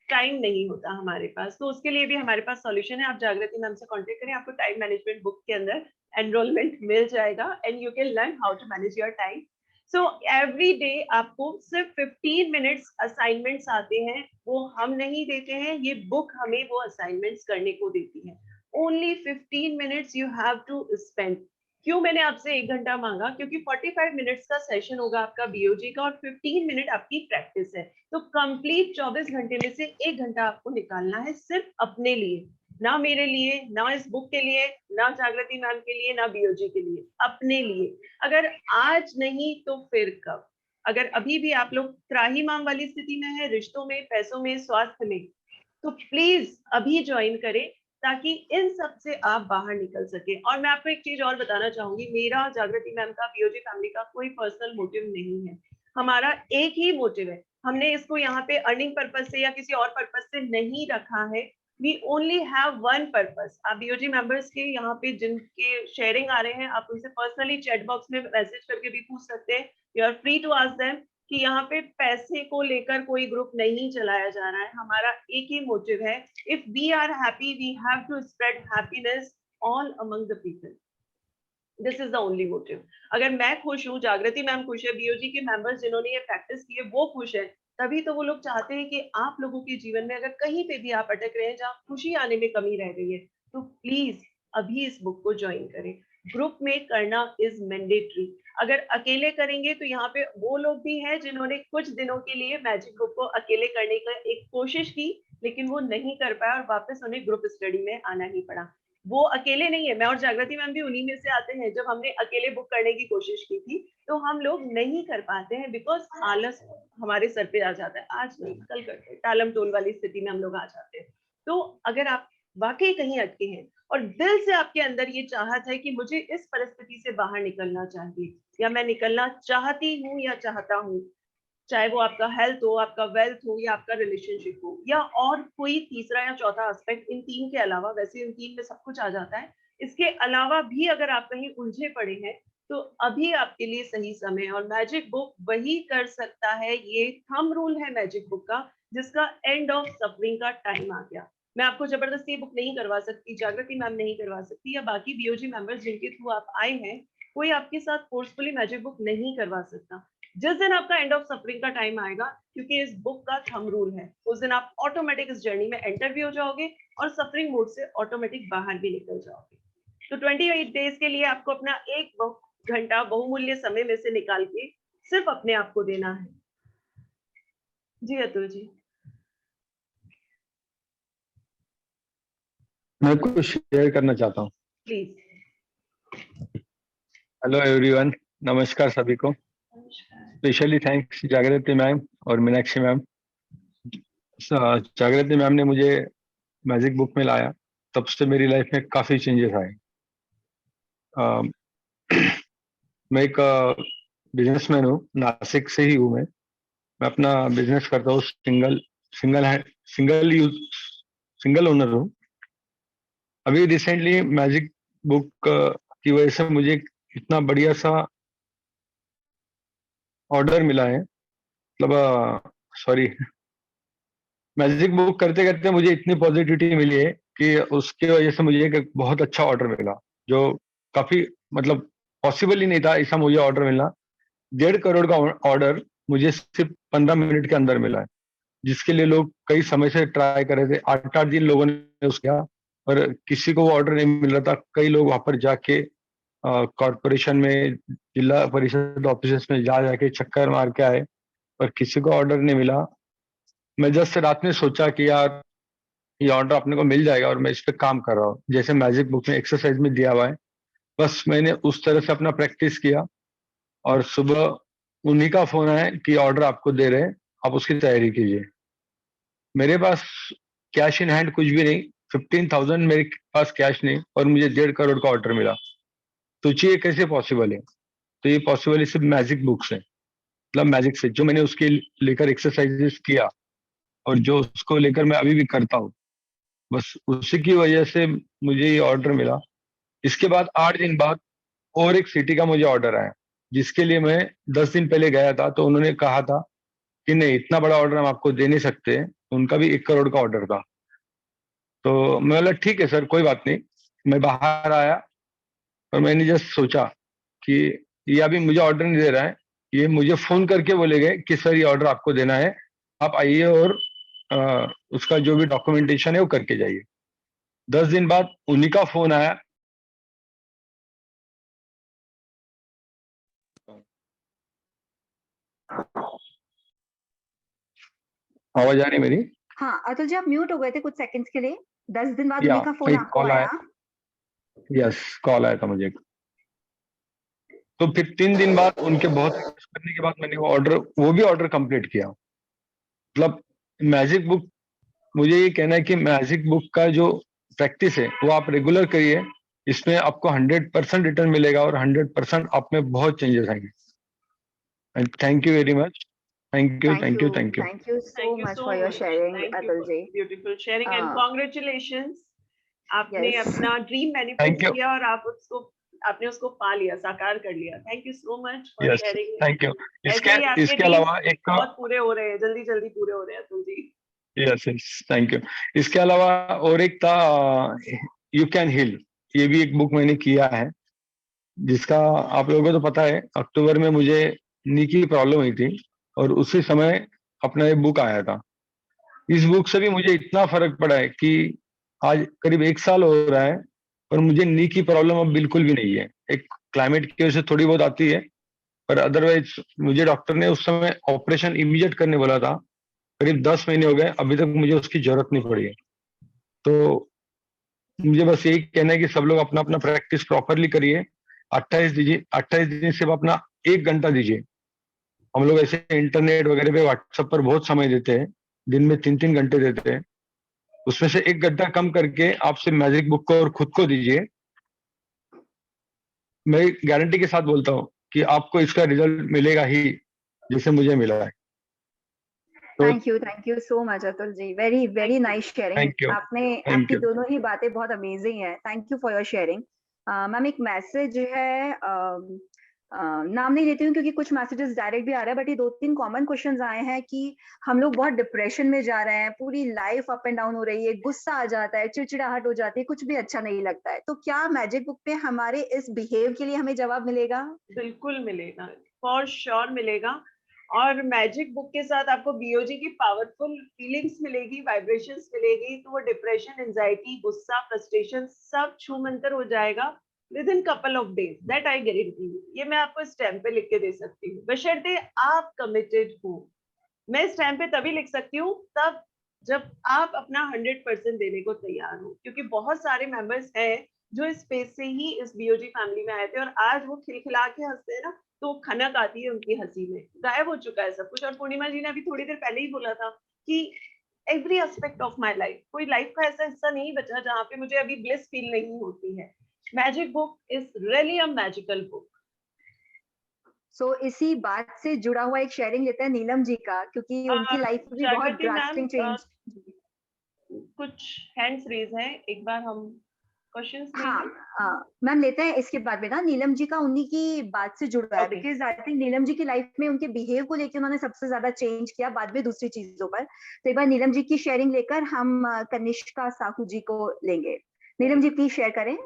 Speaker 3: टाइम नहीं होता हमारे पास। तो उसके लिए भी हमारे पास सॉल्यूशन है। आप जागृति मैम से कांटेक्ट करें, आपको टाइम मैनेजमेंट बुक के अंदर एनरोलमेंट मिल जाएगा and you can learn how to manage your time. So every day आपको सिर्फ 15 मिनट्स असाइनमेंट्स आते हैं, वो हम नहीं देते हैं, ये बुक हमें वो असाइनमेंट्स करने को देती है। Only 15 minutes you have to spend. क्यों मैंने आपसे 1 घंटा मांगा? क्योंकि 45 मिनट्स का सेशन होगा आपका बीओजी का और 15 मिनट आपकी प्रैक्टिस है। तो कंप्लीट 24 घंटे में से 1 घंटा आपको निकालना है सिर्फ अपने लिए, ना मेरे लिए, ना इस बुक के लिए, ना जागृति मैम के लिए, ना बीओजी के लिए, अपने लिए। अगर आज नहीं तो फिर कब? अगर अभी भी आप लोग त्राहिमाम वाली स्थिति में है, रिश्तों में, पैसों में, स्वास्थ्य में, तो प्लीज अभी ज्वाइन करें ताकि इन सब से आप बाहर निकल सके। और मैं आपको एक चीज और बताना चाहूंगी, मेरा जागृति मैम का बीओजी फैमिली का कोई पर्सनल मोटिव नहीं है। हमारा एक ही मोटिव है, हमने इसको यहाँ पे अर्निंग पर्पज से या किसी और पर्पज से नहीं रखा है। We only have one purpose. आप बीओजी मेंबर्स के यहाँ पे जिनके शेयरिंग आ रहे हैं, आप उनसे पर्सनली चैट बॉक्स में मैसेज करके भी पूछ सकते हैं। You are free to ask them कि यहाँ पे पैसे को लेकर कोई ग्रुप नहीं चलाया जा रहा है। हमारा एक ही मोटिव है, if we are happy we have to spread happiness all among the people. This is the only motive. अगर मैं खुश हूँ, जागृति मैम खुश है, बीओजी के मेंबर्स जिन्होंने ये प्रैक्टिस की है वो खुश है, तभी तो वो लोग चाहते हैं कि आप लोगों के जीवन में अगर कहीं पे भी आप अटक रहे हैं जहाँ खुशी आने में कमी रह गई है, तो प्लीज अभी इस बुक को ज्वाइन करें। ग्रुप में करना इज मैंडेटरी। अगर अकेले करेंगे तो यहाँ पे वो लोग भी हैं जिन्होंने कुछ दिनों के लिए मैजिक बुक को अकेले करने का एक कोशिश की, लेकिन वो नहीं कर पाया और वापस उन्हें ग्रुप स्टडी में आना ही पड़ा। वो अकेले नहीं है, मैं और जागृति मैम भी उन्हीं में से आते हैं। जब हमने अकेले बुक करने की कोशिश की थी तो हम लोग नहीं कर पाते हैं, बिकॉज आलस हमारे सर पे आ जाता है, आज नहीं कल करते, टालम टोल वाली स्थिति में हम लोग आ जाते हैं। तो अगर आप वाकई कहीं अटके हैं और दिल से आपके अंदर ये चाहत है कि मुझे इस परिस्थिति से बाहर निकलना चाहिए, या मैं निकलना चाहती हूँ या चाहता हूँ, चाहे वो आपका हेल्थ हो, आपका वेल्थ हो, या आपका रिलेशनशिप हो, या और कोई तीसरा या चौथा एस्पेक्ट इन तीन के अलावा, वैसे इन तीन में सब कुछ आ जाता है, इसके अलावा भी अगर आप कहीं उलझे पड़े हैं तो अभी आपके लिए सही समय है। और मैजिक बुक वही कर सकता है, ये थंब रूल है मैजिक बुक का, जिसका एंड ऑफ सफरिंग का टाइम आ गया। मैं आपको जबरदस्ती बुक नहीं करवा सकती, जागृति मैम नहीं करवा सकती, या बाकी बीओजी मेंबर्स जिनके थ्रू आप आए हैं, कोई आपके साथ फोर्सफुली मैजिक बुक नहीं करवा सकता। जिस दिन आपका एंड ऑफ सफरिंग का टाइम आएगा, क्योंकि इस बुक का थंब रूल है, उस दिन आप ऑटोमेटिक इस जर्नी में एंटर भी हो जाओगे और सफरिंग मोड से ऑटोमेटिक बाहर भी निकल जाओगे। तो 28 डेज के लिए आपको अपना 1 घंटा बहुमूल्य समय में से निकाल के सिर्फ अपने आप को देना है। जी अतुल जी।
Speaker 7: मैं कुछ शेयर करना चाहता हूँ।
Speaker 3: प्लीज।
Speaker 7: हेलो एवरीवन, नमस्कार सभी को। स्पेशली थैंक्स जागृति मैम और मीनाक्षी मैम। जागृति मैम ने मुझे मैजिक बुक में लाया, तब से मेरी लाइफ में काफी चेंजेस आए। मैं एक बिजनेसमैन हूँ, नासिक से ही हूँ। मैं अपना बिजनेस करता हूँ, सिंगल ओनर हूँ। अभी रिसेंटली मैजिक बुक की वजह से मुझे इतना बढ़िया सा ऑर्डर मिला है, मतलब सॉरी, मैजिक बुक करते करते मुझे इतनी पॉजिटिविटी मिली है कि उसकी वजह से मुझे एक बहुत अच्छा ऑर्डर मिला, जो काफी मतलब पॉसिबल ही नहीं था ऐसा मुझे ऑर्डर मिलना। 1.5 करोड़ का ऑर्डर मुझे सिर्फ 15 मिनट के अंदर मिला है, जिसके लिए लोग कई समय से ट्राई कर रहे थे। 8 दिन लोगों ने उसका किया, पर किसी को वो ऑर्डर नहीं मिल रहा था। कई लोग वहां पर जाके कॉर्पोरेशन में, जिला परिषद ऑफिस में जाके चक्कर मार के आए, पर किसी को ऑर्डर नहीं मिला। मैं जस्ट रात में सोचा कि यार ये ऑर्डर अपने को मिल जाएगा, और मैं इस पे काम कर रहा हूँ जैसे मैजिक बुक में एक्सरसाइज में दिया हुआ है। बस मैंने उस तरह से अपना प्रैक्टिस किया, और सुबह उन्हीं का फोन आया कि ऑर्डर आपको दे रहे हैं, आप उसकी तैयारी कीजिए। मेरे पास कैश इन हैंड कुछ भी नहीं, 15,000 मेरे पास कैश नहीं, और मुझे 1.5 करोड़ का ऑर्डर मिला। सोचिए कैसे पॉसिबल है। तो ये पॉसिबल है सिर्फ मैजिक बुक से, मतलब मैजिक से, जो मैंने उसके लेकर एक्सरसाइजेस किया और जो उसको लेकर मैं अभी भी करता हूँ, बस उसी की वजह से मुझे ये ऑर्डर मिला। इसके बाद 8 दिन बाद और एक सिटी का मुझे ऑर्डर आया, जिसके लिए मैं 10 दिन पहले गया था। तो उन्होंने कहा था कि नहीं, इतना बड़ा ऑर्डर हम आपको दे नहीं सकते। उनका भी 1 करोड़ का ऑर्डर था। तो मैं बोला ठीक है सर, कोई बात नहीं। मैं बाहर आया और मैंने जस्ट सोचा कि ये अभी मुझे ऑर्डर नहीं दे रहा है, ये मुझे फोन करके बोले गए कि सर ये ऑर्डर आपको देना है, आप आइए और उसका जो भी डॉक्यूमेंटेशन है वो करके जाइए। 10 दिन बाद उन्हीं का फोन आया। आवाज आ रही है मेरी?
Speaker 1: हाँ अतुल जी, आप म्यूट हो गए थे कुछ सेकंड्स के लिए। 10 दिन बाद
Speaker 7: या
Speaker 1: उन्हीं का फोन
Speaker 7: एक
Speaker 1: आपको
Speaker 7: कॉल
Speaker 1: आया?
Speaker 7: आया। यस, कॉल आया था मुझे। तो फिर 3 दिन बाद उनके बहुत रिक्वेस्ट करने के बाद मैंने वो भी ऑर्डर कंप्लीट किया। मतलब मैजिक बुक, मुझे ये कहना है कि मैजिक बुक का जो प्रैक्टिस है वो आप रेगुलर करिए, इसमें आपको 100% रिटर्न मिलेगा, और 100% आप में बहुत चेंजेस आएंगे। And thank you very much. Thank you, thank you, thank you.
Speaker 1: Thank you so
Speaker 3: Thank you
Speaker 1: much
Speaker 3: so
Speaker 1: for your
Speaker 3: much.
Speaker 1: sharing,
Speaker 3: Thank you
Speaker 1: Atul
Speaker 3: for
Speaker 1: ji.
Speaker 3: beautiful sharing and
Speaker 1: Uh,
Speaker 3: congratulations. आपने
Speaker 1: yes.
Speaker 3: अपना dream
Speaker 7: Thank
Speaker 3: manifest
Speaker 7: you.
Speaker 3: किया और आपने उसको पा लिया, साकार कर लिया। Thank you so much for
Speaker 7: yes,
Speaker 3: sharing.
Speaker 7: Thank you.
Speaker 3: ऐसे ही आपके
Speaker 7: इसके
Speaker 3: ड्रीम्स
Speaker 7: अलावा एक,
Speaker 3: बहुत पूरे हो रहे हैं, जल्दी जल्दी पूरे हो रहे हैं Atul ji.
Speaker 7: Yes yes, thank you. इसके अलावा और एक था यू कैन हील, ये भी एक बुक मैंने किया है, जिसका आप लोगों को तो पता है। अक्टूबर में मुझे नी की प्रॉब्लम हुई थी, और उसी समय अपना ये बुक आया था। इस बुक से भी मुझे इतना फर्क पड़ा है कि आज करीब 1 साल हो रहा है, और मुझे नी की प्रॉब्लम अब बिल्कुल भी नहीं है। एक क्लाइमेट की वजह से थोड़ी बहुत आती है, पर अदरवाइज मुझे डॉक्टर ने उस समय ऑपरेशन इमीडिएट करने बोला था। करीब 10 महीने हो गए, अभी तक मुझे उसकी जरूरत नहीं पड़ी है। तो मुझे बस यही कहना है कि सब लोग अपना अपना प्रैक्टिस प्रॉपरली करिए। 28 दीजिए, 28 दिन सिर्फ अपना 1 घंटा दीजिए। हम लोग ऐसे इंटरनेट वगैरह पे व्हाट्सएप पर बहुत समय देते हैं, दिन में 3-3 घंटे देते हैं। उसमें से 1 घंटा कम करके आप सिर्फ मैजिक बुक को और खुद को दीजिए। मैं गारंटी के साथ बोलता हूँ कि आपको इसका रिजल्ट मिलेगा ही, जैसे मुझे मिला है। तो
Speaker 1: thank you so much Atul ji, very very nice sharing.
Speaker 7: Thank you,
Speaker 1: आपने
Speaker 7: थैंक
Speaker 1: आपकी
Speaker 7: यू।
Speaker 1: दोनों ही बातें बहुत अमेजिंग है, thank you for your sharing. Ma'am एक मैसेज है, नाम नहीं लेती हूँ क्योंकि कुछ मैसेजेस डायरेक्ट भी आ रहा है, बट ये 2-3 कॉमन क्वेश्चंस आए हैं कि हम लोग बहुत डिप्रेशन में जा रहे हैं, पूरी लाइफ अप एंड डाउन हो रही है, गुस्सा आ जाता है, चिड़चिड़ाहट हो जाती है, कुछ भी अच्छा नहीं लगता है, तो क्या मैजिक बुक पे हमारे इस बिहेव के लिए हमें जवाब मिलेगा?
Speaker 3: बिल्कुल मिलेगा, फॉर श्योर मिलेगा। और मैजिक बुक के साथ आपको बीओजी की पावरफुल फीलिंग्स मिलेगी, वाइब्रेशंस मिलेगी, तो वो डिप्रेशन, एंजाइटी, गुस्सा, फ्रस्ट्रेशन सब छू मंतर हो जाएगा with in couple of days, that I guarantee you. ये मैं आपको स्टैम्प पे लिख के दे सकती हूँ, बशर्ते आप कमिटेड हो। मैं स्टैम्प पे तभी लिख सकती हूँ तब जब आप अपना 100% देने को तैयार हो, क्योंकि बहुत सारे मेंबर्स हैं जो इस स्पेस से ही इस बीओजी फैमिली में आए थे और आज वो खिलखिला के हंसते हैं ना, तो खनक आती है उनकी हंसी में, गायब हो चुका है सब कुछ। और पूर्णिमा जी ने अभी थोड़ी देर पहले ही बोला था कि every aspect of my life, कोई लाइफ का ऐसा हिस्सा नहीं बचा जहाँ पे मुझे अभी ब्लिस फील नहीं होती है। Magic book is really a magical book.
Speaker 1: So इसी बात से जुड़ा हुआ एक शेयरिंग लेते हैं नीलम जी का, क्योंकि उनकी लाइफ में भी बहुत
Speaker 3: जागृति मैम,
Speaker 1: ड्रास्टिक चेंज।
Speaker 3: कुछ हैंड्स रेज है, एक बार हम क्वेश्चंस
Speaker 1: हाँ,
Speaker 3: लेंगे।
Speaker 1: मैम लेते हैं इसके बाद में ना, नीलम जी का उन्हीं की बात से जुड़ा है,
Speaker 3: okay,
Speaker 1: because I think Neelam ji की लाइफ में उनके बिहेव को लेकर उन्होंने सबसे ज्यादा चेंज किया, बाद में दूसरी चीजों पर। तो एक बार नीलम जी की शेयरिंग लेकर हम कनिष्का साहू जी को लेंगे। नीलम जी प्लीज शेयर करें।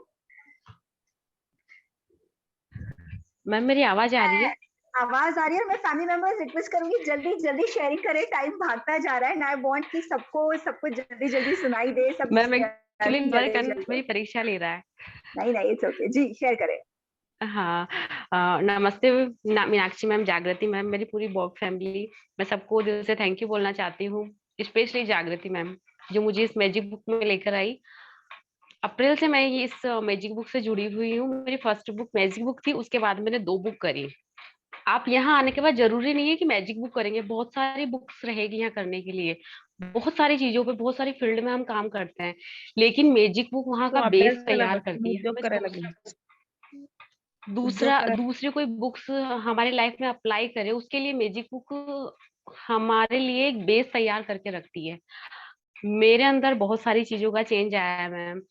Speaker 8: मैम मेरी आवाज आ रही है?
Speaker 1: आवाज आ रही है, और मैं फैमिली मेंबर्स रिक्वेस्ट करूंगी जल्दी जल्दी शेयरिंग करें, टाइम भागता जा रहा है, आई वांट कि सबको सब कुछ जल्दी जल्दी सुनाई दे, सब
Speaker 8: मैम एक्चुअली मेरे
Speaker 1: जल्दी
Speaker 8: कान
Speaker 1: जल्दी।
Speaker 8: मेरी परीक्षा ले रहा है।
Speaker 1: नहीं नहीं, इट्स ओके जी, शेयर करें।
Speaker 8: हाँ, नमस्ते मीनाक्षी मैम, जागृति मैम, मेरी पूरी बॉब फैमिली, मैं सबको दिल से थैंक यू बोलना चाहती हूँ। स्पेशली जागृति मैम जो मुझे इस मैजिक बुक में लेकर आई। अप्रैल से मैं ये इस मैजिक बुक से जुड़ी हुई हूँ। मेरी फर्स्ट बुक मैजिक बुक थी, उसके बाद मैंने 2 बुक करी। आप यहाँ आने के बाद जरूरी नहीं है कि मैजिक बुक करेंगे, बहुत सारी बुक्स रहेगी यहाँ करने के लिए। बहुत सारी चीजों पे, बहुत सारी फील्ड में हम काम करते हैं, लेकिन मैजिक बुक वहाँ का बेस तैयार करती है। हमें दूसरी कोई बुक्स हमारी लाइफ में अप्लाई करे, उसके लिए मैजिक बुक हमारे लिए एक बेस तैयार करके रखती है। मेरे अंदर बहुत सारी चीजों का चेंज आया है मैम।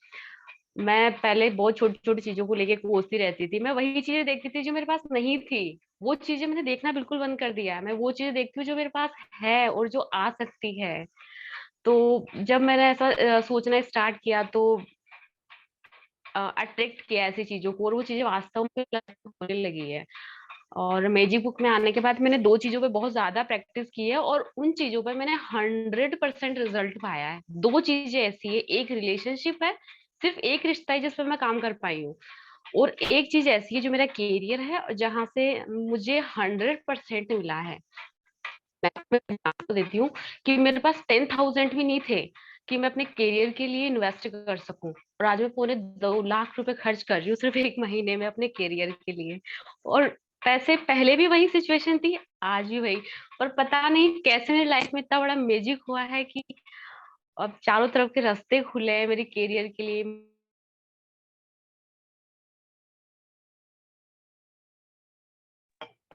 Speaker 8: मैं पहले बहुत छोटी छोटी चीजों को लेके कोसती रहती थी, मैं वही चीजें देखती थी जो मेरे पास नहीं थी, वो चीजें मैंने देखना बिल्कुल बंद कर दिया है। मैं वो चीजें देखती हूँ जो मेरे पास है और जो आ सकती है। तो जब मैंने ऐसा सोचना स्टार्ट किया, तो अट्रैक्ट किया ऐसी चीजों को, और वो चीजें वास्तव में लाइफ में होने लगी है। और मैजिक बुक में आने के बाद मैंने 2 चीजों पे बहुत ज्यादा प्रैक्टिस की है, और उन चीजों पे मैंने 100% रिजल्ट पाया है। 2 चीजें ऐसी है, एक रिलेशनशिप है, सिर्फ एक रिश्ता है जिस पर मैं काम कर पाई हूँ, और एक चीज ऐसी है जो मेरा कैरियर है और जहां से मुझे 100% मिला है। मैं आपको देती हूँ कि मेरे पास 10,000 भी नहीं थे कि मैं अपने करियर के लिए इन्वेस्ट कर सकूं, और आज मैं पौने 2 लाख रुपए खर्च कर रही हूँ सिर्फ 1 महीने में अपने करियर के लिए। और पैसे पहले भी वही सिचुएशन थी, आज भी वही। और पता नहीं कैसे मेरी लाइफ में इतना बड़ा मैजिक हुआ है कि अब चारों तरफ के रास्ते खुले हैं मेरे करियर के लिए।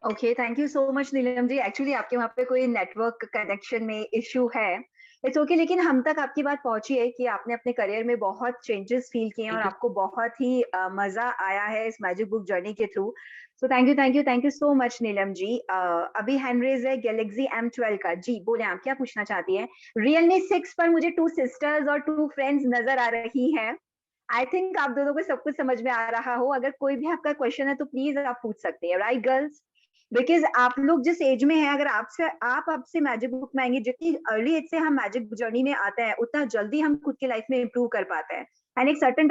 Speaker 1: Okay, thank you so much Neelam ji. Actually आपके वहाँ पे कोई नेटवर्क कनेक्शन में इश्यू है, इट्स ओके, लेकिन हम तक आपकी बात पहुंची है कि आपने अपने करियर में बहुत चेंजेस फील किए हैं और आपको बहुत ही मजा आया है इस मैजिक बुक जर्नी के through. So thank you so much Neelam ji. अभी हैंड रेज है गैलेक्सी M12 का। जी बोले, आप क्या पूछना चाहती हैं? रियलमी 6 पर मुझे 2 सिस्टर्स और 2 फ्रेंड्स नजर आ रही हैं। आई थिंक आप दोनों को सब कुछ समझ में आ रहा हो, अगर कोई भी आपका क्वेश्चन है तो प्लीज आप पूछ सकते हैं, राइट गर्ल्स? बिकॉज आप लोग जिस एज में हैं, अगर आपसे मैजिक बुक में आएंगे, जितनी अर्ली एज से हम मैजिक जर्नी में आते हैं, उतना जल्दी हम खुद की लाइफ में इम्प्रूव कर पाते हैं। एंड एक सर्टन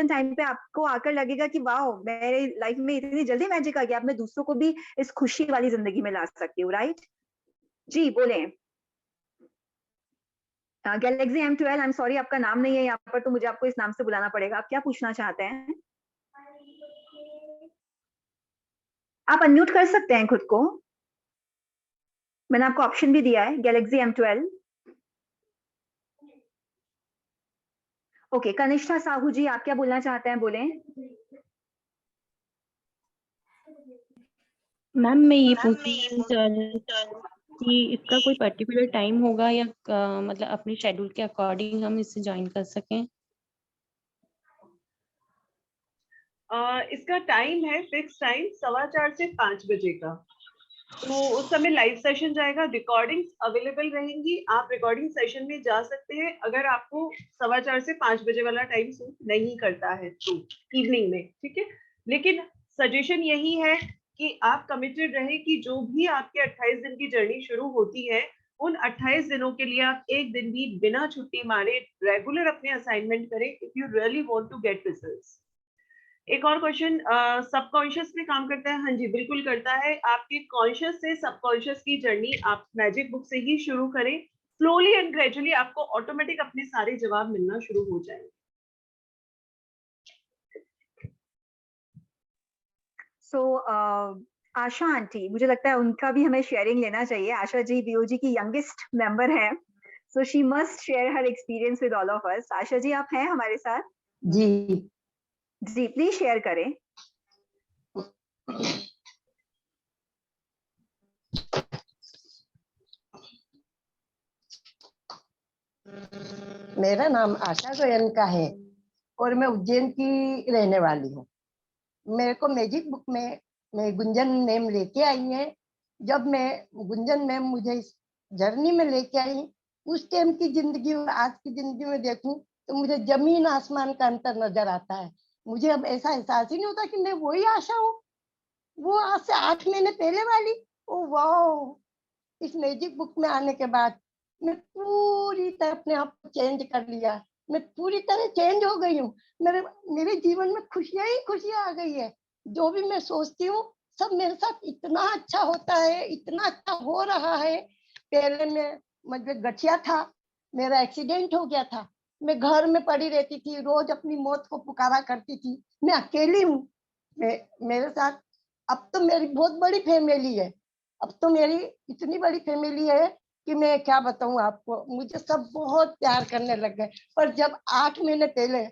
Speaker 1: टाइम पे आपको आकर लगेगा कि वाह, मेरे लाइफ में इतनी जल्दी मैजिक आ गया, अब मैं दूसरों को भी इस खुशी वाली जिंदगी में ला सकती हूँ, राइट? जी बोले। Galaxy M12, I am sorry आपका नाम नहीं है यहाँ पर, तो मुझे आपको इस नाम से बुलाना पड़ेगा। आप क्या पूछना चाहते हैं? आप अनम्यूट कर सकते हैं खुद को, मैंने आपको ऑप्शन भी दिया है, गैलेक्सी M12। ओके, कनिष्ठा साहू जी, आप क्या बोलना चाहते हैं, बोलें।
Speaker 9: मैम मैं ये पूछना चाह रही थी कि इसका कोई पर्टिकुलर टाइम होगा या मतलब अपने शेड्यूल के अकॉर्डिंग हम इसे ज्वाइन कर सकें?
Speaker 3: इसका टाइम है फिक्स टाइम 4:15 से 5 बजे का। तो उस समय लाइव सेशन जाएगा, रिकॉर्डिंग्स अवेलेबल रहेंगी, आप रिकॉर्डिंग सेशन में जा सकते हैं अगर आपको 4:15 से 5 बजे वाला टाइम सूट नहीं करता है तो इवनिंग में, ठीक है। लेकिन सजेशन यही है कि आप कमिटेड रहे कि जो भी आपके 28 दिन की जर्नी शुरू होती है, उन 28 दिनों के लिए आप एक दिन भी बिना छुट्टी मारे रेगुलर अपने असाइनमेंट करें if you really want to get results. एक और क्वेश्चन, सबकॉन्शियस में काम करता है? हाँ जी, बिल्कुल करता है। आपके कॉन्शियस से सबकॉन्शियस की जर्नी आप मैजिक बुक से ही शुरू करें। स्लोली एंड ग्रेजुअली आपको ऑटोमेटिक अपने सारे जवाब मिलना शुरू हो जाएंगे।
Speaker 1: आशा आंटी, मुझे लगता है उनका भी हमें शेयरिंग लेना चाहिए। आशा जी बीओजी की यंगेस्ट मेंबर हैं, so she must share her experience with all of us. Asha ji, आप हैं हमारे साथ?
Speaker 10: जी
Speaker 1: जी, प्लीज शेयर करें।
Speaker 10: मेरा नाम आशा गोयनका है और मैं उज्जैन की रहने वाली हूँ। मेरे को मैजिक बुक में मैं गुंजन मैम लेके आई है। जब मैं गुंजन मैम मुझे इस जर्नी में लेके आई, उस टाइम की जिंदगी और आज की जिंदगी में देखूं तो मुझे जमीन आसमान का अंतर नजर आता है। मुझे अब ऐसा एहसास ही नहीं होता कि मैं वही आशा हूँ, वो आज से 8 महीने पहले वाली। ओ वाह! इस मैजिक बुक में आने के बाद मैं पूरी तरह अपने आप को चेंज कर लिया। मैं पूरी तरह चेंज हो गई हूँ। मेरे जीवन में खुशियां ही खुशियां आ गई है। जो भी मैं सोचती हूँ सब मेरे साथ इतना अच्छा होता है, इतना अच्छा हो रहा है। पहले मुझे गठिया था, मेरा एक्सीडेंट हो गया था, मैं घर में पड़ी रहती थी, रोज अपनी मौत को पुकारा करती थी। मैं अकेली हूँ, मेरे साथ अब तो मेरी बहुत बड़ी फैमिली है। अब तो मेरी इतनी बड़ी फैमिली है कि मैं क्या बताऊं आपको, मुझे सब बहुत प्यार करने लग गए। पर जब 8 महीने पहले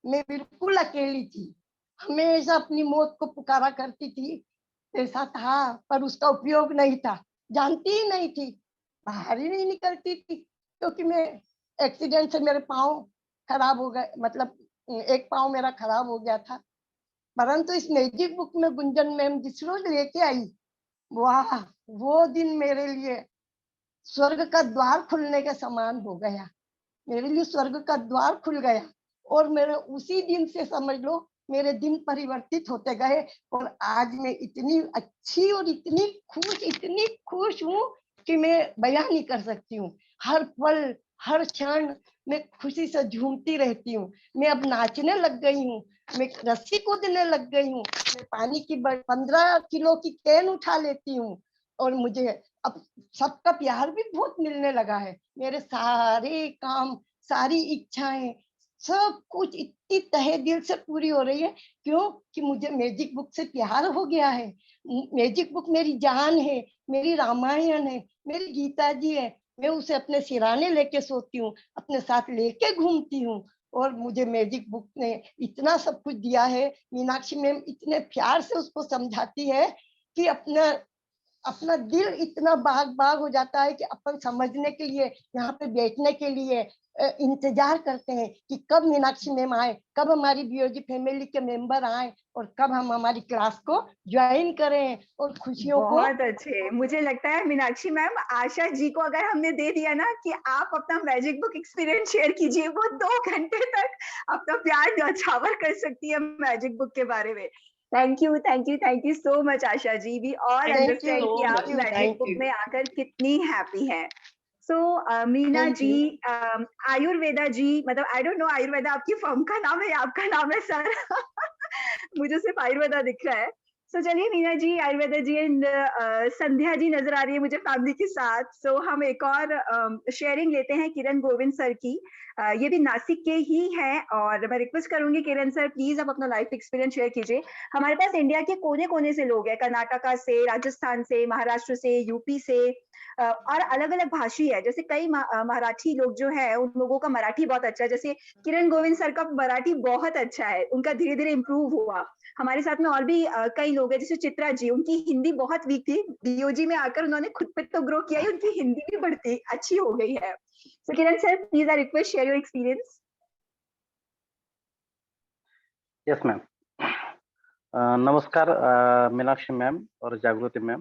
Speaker 10: मैं बिल्कुल अकेली थी, हमेशा अपनी मौत को पुकारा करती थी। ऐसा था पर उसका उपयोग नहीं था, जानती ही नहीं थी, बाहर ही नहीं निकलती थी क्योंकि मैं एक्सीडेंट से मेरे पाँव खराब हो गए, मतलब एक पाँव मेरा खराब हो गया था। परंतु इस मैजिक बुक में गुंजन मैम जिस रोज लेके आई, वाह, वो दिन मेरे लिए स्वर्ग का द्वार खुलने के समान हो गया। मेरे लिए स्वर्ग का द्वार खुल गया और मेरे उसी दिन से समझ लो मेरे दिन परिवर्तित होते गए। और आज मैं इतनी अच्छी और इतनी खुश हूँ कि मैं बयां नहीं कर सकती हूँ। हर पल हर क्षण मैं खुशी से झूमती रहती हूँ। मैं अब नाचने लग गई हूँ, मैं रस्सी कूदने लग गई हूँ, मैं पानी की 15 किलो की कैन उठा लेती हूँ और मुझे अब सबका प्यार भी बहुत मिलने लगा है। मेरे सारे काम, सारी इच्छाएं, सब कुछ इतनी तहे दिल से पूरी हो रही है। क्यों? कि मुझे मैजिक बुक से प्यार हो गया है। मैजिक बुक मेरी जान है, मेरी रामायण है, मेरी गीता जी है। मैं उसे अपने सिराने लेके सोती हूँ, अपने साथ लेके घूमती हूँ। और मुझे मैजिक बुक ने इतना सब कुछ दिया है। मीनाक्षी मैम इतने प्यार से उसको समझाती है कि अपना दिल इतना बाग बाग हो जाता है कि अपन समझने के लिए, यहाँ पे बैठने के लिए इंतजार करते हैं कि कब मीनाक्षी मैम आए, कब हमारी बीओजी फैमिली के मेंबर आए और कब हम हमारी क्लास को ज्वाइन करें और खुशियों को।
Speaker 1: बहुत अच्छे। मुझे लगता है मीनाक्षी मैम, आशा जी को अगर हमने दे दिया ना कि आप अपना मैजिक बुक एक्सपीरियंस शेयर कीजिए, वो 2 घंटे तक अपना प्यार न्यौछावर कर सकती है मैजिक बुक के बारे में। Thank you so much Asha ji. We all understand कि आप मैजिक बुक में आकर कितनी हैप्पी है। सो मीना जी, आयुर्वेदा जी, मतलब आई डोंट नो आयुर्वेदा आपकी फर्म का नाम है या आपका नाम है सर? मुझे सिर्फ आयुर्वेदा दिख रहा है। सो चलिए मीना जी, आयुर्वेदा जी एंड संध्या जी नजर आ रही है मुझे फैमिली के साथ। सो हम एक और शेयरिंग लेते हैं किरण गोविंद सर की। ये भी नासिक के ही हैं और मैं रिक्वेस्ट करूंगी किरण सर प्लीज आप अपना लाइफ एक्सपीरियंस शेयर कीजिए। हमारे पास इंडिया के कोने कोने से लोग हैं, कर्नाटका से, राजस्थान से, महाराष्ट्र से, यूपी से और अलग अलग भाषी है। जैसे कई मराठी लोग जो है उन लोगों का मराठी बहुत अच्छा है। जैसे किरण गोविंद सर का मराठी बहुत अच्छा है, उनका धीरे धीरे इम्प्रूव हुआ। हमारे साथ में और भी कई लोग हैं, जैसे चित्रा जी, उनकी हिंदी बहुत वीक थी, बीओजी में आकर उन्होंने खुद पे तो ग्रो किया ही, उनकी हिंदी भी बढ़ती अच्छी हो गई है। So Kiran sir please I request share your experience.
Speaker 11: Yes ma'am. नमस्कार मीनाक्षी मैम और जागृति मैम।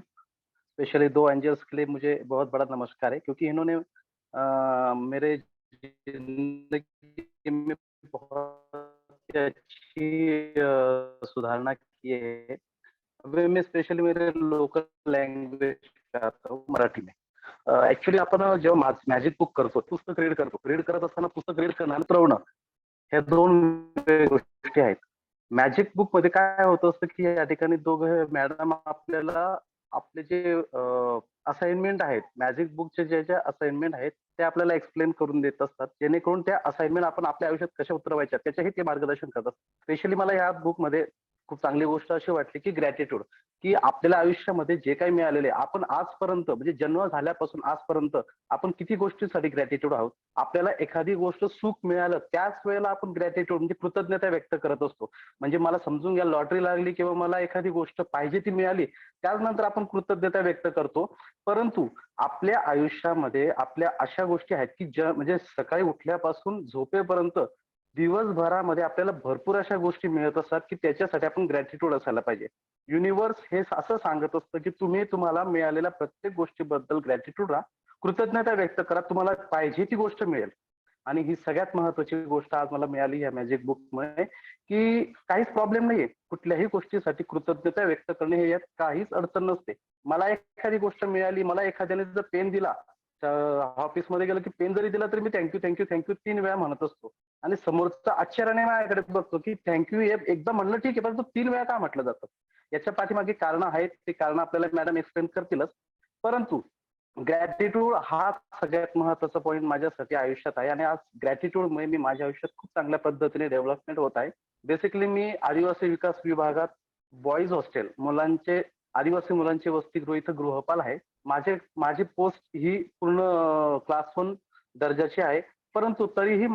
Speaker 11: स्पेशली दो एंजल्स के लिए मुझे बहुत बड़ा नमस्कार है, क्योंकि इन्होंने मेरे जिंदगी में बहुत अच्छी सुधारना की है। अभी मैं स्पेशली मेरे लोकल लँग्वेज करतो मराठी में। ॲक्चुअली आपण जेव्हा मॅजिक बुक करतो, पुस्तक रीड करतो. रीड करत असताना पुस्तक रीड करणं आणि उतरवणं ह्या 2 वेगळ्या गोष्टी आहेत. मॅजिक बुकमध्ये काय होत असतं, की या ठिकाणी दोघं मॅडम आपल्याला आपले जे असाइनमेंट आहेत, मॅजिक बुकचे जे असाइनमेंट आहेत, ते आपल्याला एक्सप्लेन करून देत असतात. जेणेकरून त्या असाइनमेंट आपण आपल्या आयुष्यात कशा उतरवायच्या त्याच्याही ते मार्गदर्शन करतात. स्पेशली मला या बुकमध्ये खूप चांगली गोष्ट अशी वाटली, की ग्रॅटिट्यूड, की आपल्याला आयुष्यामध्ये जे काही मिळालेले आपण आजपर्यंत म्हणजे जन्म झाल्यापासून आजपर्यंत आपण किती गोष्टींसाठी ग्रॅटिट्यूड आहोत. आपल्याला एखादी गोष्ट सुख मिळालं त्याच वेळेला आपण ग्रॅटिट्यूड म्हणजे कृतज्ञता व्यक्त करत असतो. म्हणजे मला समजून घ्या लॉटरी लागली किंवा मला एखादी गोष्ट पाहिजे ती मिळाली, त्यानंतर आपण कृतज्ञता व्यक्त करतो. परंतु आपल्या आयुष्यामध्ये आपल्या अशा गोष्टी आहेत, की म्हणजे सकाळी उठल्यापासून झोपेपर्यंत दिवसभरामध्ये आपल्याला भरपूर अशा गोष्टी मिळत असतात, की त्याच्यासाठी आपण ग्रॅटिट्यूड असायला पाहिजे. युनिव्हर्स हे असं सांगत असतं, की तुम्ही तुम्हाला मिळालेल्या प्रत्येक गोष्टीबद्दल ग्रॅटिट्यूड राहा, कृतज्ञता व्यक्त करा, तुम्हाला पाहिजे ती गोष्ट मिळेल. आणि ही सगळ्यात महत्त्वाची गोष्ट आज मला मिळाली या मॅजिक बुकमुळे, की काहीच प्रॉब्लेम नाहीये. कुठल्याही गोष्टीसाठी कृतज्ञता व्यक्त करणे हे यात काहीच अडचण नसते. मला एखादी गोष्ट मिळाली, मला एखाद्याने जर पेन दिला, ऑफिसमध्ये गेलं की पेन जरी दिला तरी मी थँक यू 3 वेळा म्हणत असतो. आणि समोरचा आश्चर्याने माझ्याकडे बघतो, की थँक यू एकदा म्हणलं ठीक आहे, परंतु 3 वेळा का म्हटलं जातं? याच्या पाठीमागे कारणं आहेत. ते कारणं आपल्याला मॅडम एक्सप्लेन करतीलच. परंतु ग्रॅटिट्यूड हा सगळ्यात महत्त्वाचा पॉइंट माझ्यासाठी आयुष्यात आहे आणि आज ग्रॅटिट्यूडमुळे मी माझ्या आयुष्यात खूप चांगल्या पद्धतीने डेव्हलपमेंट होत आहे. बेसिकली मी आदिवासी विकास विभागात बॉईज हॉस्टेल आदिवासी मुलांची वसतिगृह इथं गृहपाल आहे. माझी पोस्ट ही पूर्ण क्लास 1 दर्जाची आहे. परंतु तरीही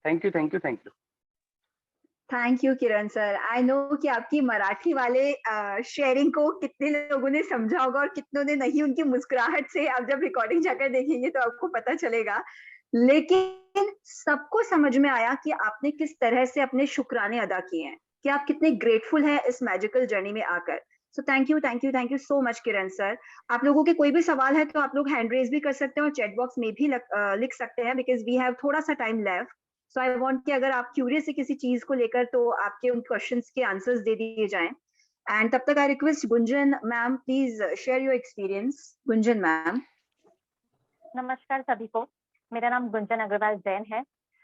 Speaker 11: thank you.
Speaker 1: Thank you Kiran sir. I know कि आपकी मराठी वाले शेयरिंग को कितने लोगों ने समझा होगा और कितनों ने नहीं। उनकी मुस्कुराहट से आप जब रिकॉर्डिंग जाकर देखेंगे तो आपको पता चलेगा। लेकिन सबको समझ में आया कि आपने किस तरह से अपने शुक्राने अदा किए हैं, कि आप कितने ग्रेटफुल हैं इस मैजिकल जर्नी में आकर। सो thank you so much Kiran sir. आप लोगों के कोई भी सवाल है तो आप लोग हैंड रेज भी कर सकते हैं और चैट बॉक्स में भी लिख सकते हैं, बिकॉज वी हैव थोड़ा सा time left. So I want कि अगर आप क्यूरियस है किसी चीज को लेकर तो आपके उन क्वेश्चंस के आंसर्स दे दिए जाएं। एंड तब तक I request Gunjan ma'am, please share your experience. Gunjan ma'am.
Speaker 12: नमस्कार सभी को, मेरा नाम गुंजन अग्रवाल जैन है।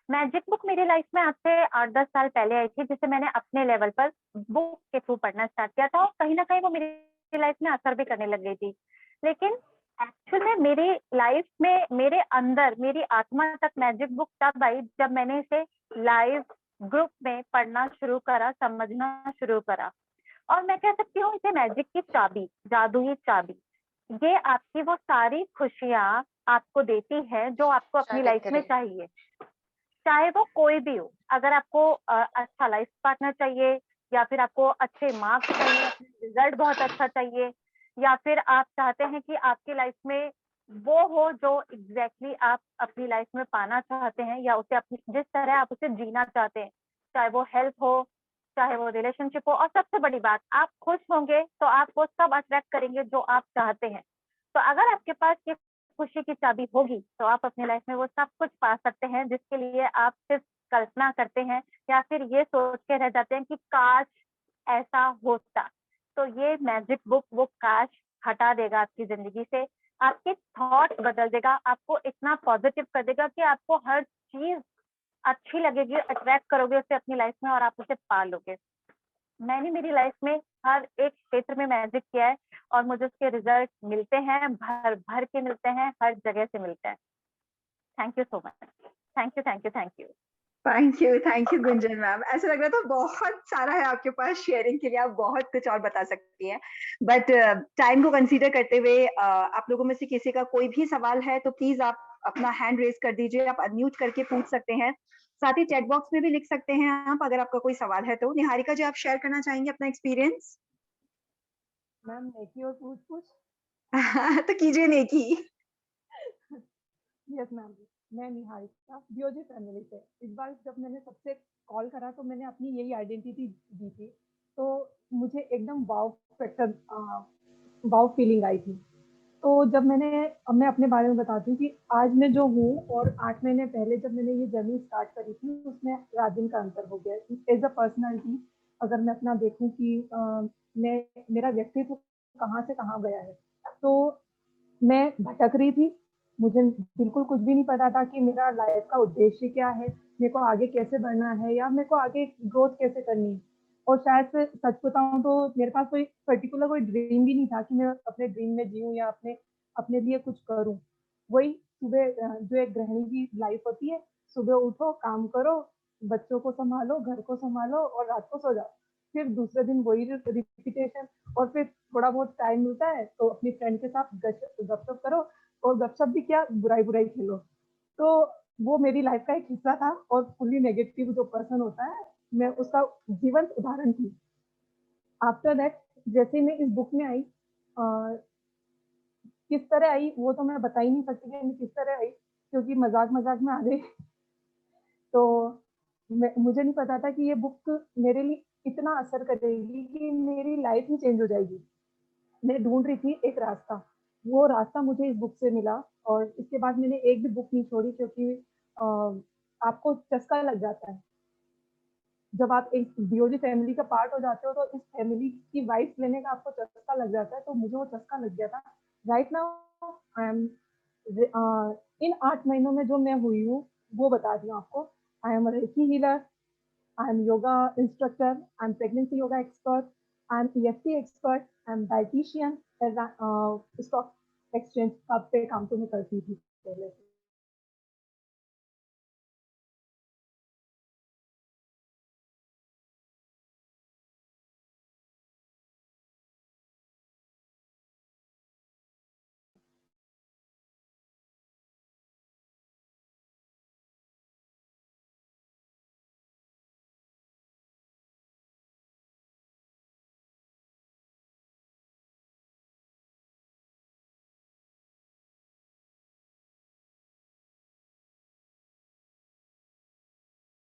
Speaker 12: मैजिक बुक मेरी लाइफ में आज से 8-10 साल पहले आई थी, जिसे मैंने अपने लेवल पर बुक के थ्रू पढ़ना स्टार्ट किया था और कहीं ना कहीं वो मेरी लाइफ में असर भी करने लग गई थी। लेकिन एक्चुअल में मेरी लाइफ में मेरे अंदर मेरी आत्मा तक मैजिक बुक तब आई जब मैंने इसे लाइव ग्रुप में पढ़ना शुरू करा, समझना शुरू करा। और मैं कह सकती हूँ इसे मैजिक की चाबी, जादुई चाबी। ये आपकी वो सारी खुशियां आपको देती है जो आपको अपनी लाइफ में चाहिए। चाहे वो कोई भी हो। अगर आपको अच्छा लाइफ पार्टनर चाहिए, या फिर आपको अच्छे मार्क्स चाहिए, रिजल्ट बहुत अच्छा चाहिए, या फिर आप चाहते हैं कि आपकी लाइफ में वो हो जो एग्जैक्टली आप अपनी लाइफ में पाना चाहते हैं, या उसे अपनी जिस तरह आप उसे जीना चाहते हैं, चाहे वो हेल्थ हो, चाहे वो रिलेशनशिप हो, और सबसे बड़ी बात, आप खुश होंगे तो आप वो सब अट्रैक्ट करेंगे जो आप चाहते हैं। तो अगर आपके पास ये खुशी की चाबी होगी तो आप अपनी लाइफ में वो सब कुछ पा सकते हैं जिसके लिए आप सिर्फ कल्पना करते हैं, या फिर ये सोच के रह जाते हैं कि काश ऐसा होता। तो ये मैजिक बुक वो काश हटा देगा आपकी जिंदगी से, आपके थॉट बदल देगा, आपको इतना पॉजिटिव कर देगा कि आपको हर चीज अच्छी लगेगी, अट्रैक्ट करोगे उसे अपनी लाइफ में और आप उसे पा लोगे। मैंने मेरी लाइफ में हर एक क्षेत्र में मैजिक किया है और मुझे उसके रिजल्ट मिलते हैं, भर भर के मिलते हैं, हर जगह से मिलते हैं। Thank you so much. Thank you, thank you, thank you.
Speaker 1: Thank you Gunjan ma'am. ऐसा लग रहा था बहुत सारा है आपके पास शेयरिंग के लिए, आप बहुत कुछ और बता सकती हैं, बट टाइम को कंसीडर करते हुए आप लोगों में से किसी का कोई भी सवाल है तो प्लीज आप अपना हैंड रेज कर दीजिए, आप अनम्यूट करके पूछ सकते हैं, साथ ही चैट बॉक्स में भी लिख सकते हैं आप अगर आपका कोई सवाल है तो। निहारिका जी, आप शेयर करना चाहेंगे अपना एक्सपीरियंस?
Speaker 13: मैम नेकी और पूछ पूछ।
Speaker 1: तो कीजिए नेकी।
Speaker 13: यस मैम, मैं निहारिका बीओजी फैमिली से। इस बार जब मैंने सबसे कॉल करा तो मैंने अपनी यही आइडेंटिटी दी थी, तो मुझे एकदम वाव फैक्टर, वाव फीलिंग आई थी। तो जब मैं अपने बारे में बताती हूँ कि आज मैं जो हूँ और 8 महीने पहले जब मैंने ये जर्नी स्टार्ट करी थी, उसमें रात दिन का अंतर हो गया। एज अ पर्सनैलिटी अगर मैं अपना देखूँ कि मेरा व्यक्तित्व कहाँ से कहाँ गया है, तो मैं भटक रही थी। मुझे बिल्कुल कुछ भी नहीं पता था कि मेरा लाइफ का उद्देश्य क्या है, मेरे को आगे कैसे बढ़ना है, या मेरे को आगे ग्रोथ कैसे करनी है। और शायद से सच बताऊँ तो मेरे पास कोई पर्टिकुलर कोई ड्रीम भी नहीं था कि मैं अपने ड्रीम में जीऊँ या अपने लिए कुछ करूँ। वही सुबह जो एक गृहिणी की लाइफ होती है, सुबह उठो, काम करो, बच्चों को सँभालो, घर को सँभालो और रात को सो जाओ। फिर दूसरे दिन वही रिपीटेशन, और फिर थोड़ा बहुत टाइम मिलता है तो अपनी फ्रेंड के साथ गपशप करो, और गपशप भी क्या, बुराई खेलो। तो वो मेरी लाइफ का एक हिस्सा था, और फुली नेगेटिव जो पर्सन होता है, मैं उसका जीवंत उदाहरण थी। आफ्टर दैट जैसे मैं इस बुक में आई, किस तरह आई वो तो मैं बता ही नहीं सकती कि मैं किस तरह आई, क्योंकि मजाक में आ गई। तो मुझे नहीं पता था कि ये बुक मेरे लिए इतना असर करेगी कि मेरी लाइफ ही चेंज हो जाएगी। मैं ढूंढ रही थी एक रास्ता, वो रास्ता मुझे इस बुक से मिला, और इसके बाद मैंने एक भी बुक नहीं छोड़ी, क्योंकि आपको चस्का लग जाता है जब आप एक बीओजी फैमिली का पार्ट हो जाते हो, तो इस फैमिली की वाइब्स लेने का आपको चस्का लग जाता है। तो मुझे वो चस्का लग गया था। राइट नाउ आई एम इन 8 महीनों में जो मैं हुई हूँ वो बता रही हूँ आपको। I am a recce healer, I am yoga instructor, I am pregnancy yoga expert, I am EFT expert, I am dietitian, stock exchange पे काम तो मैं करती थी पहले से।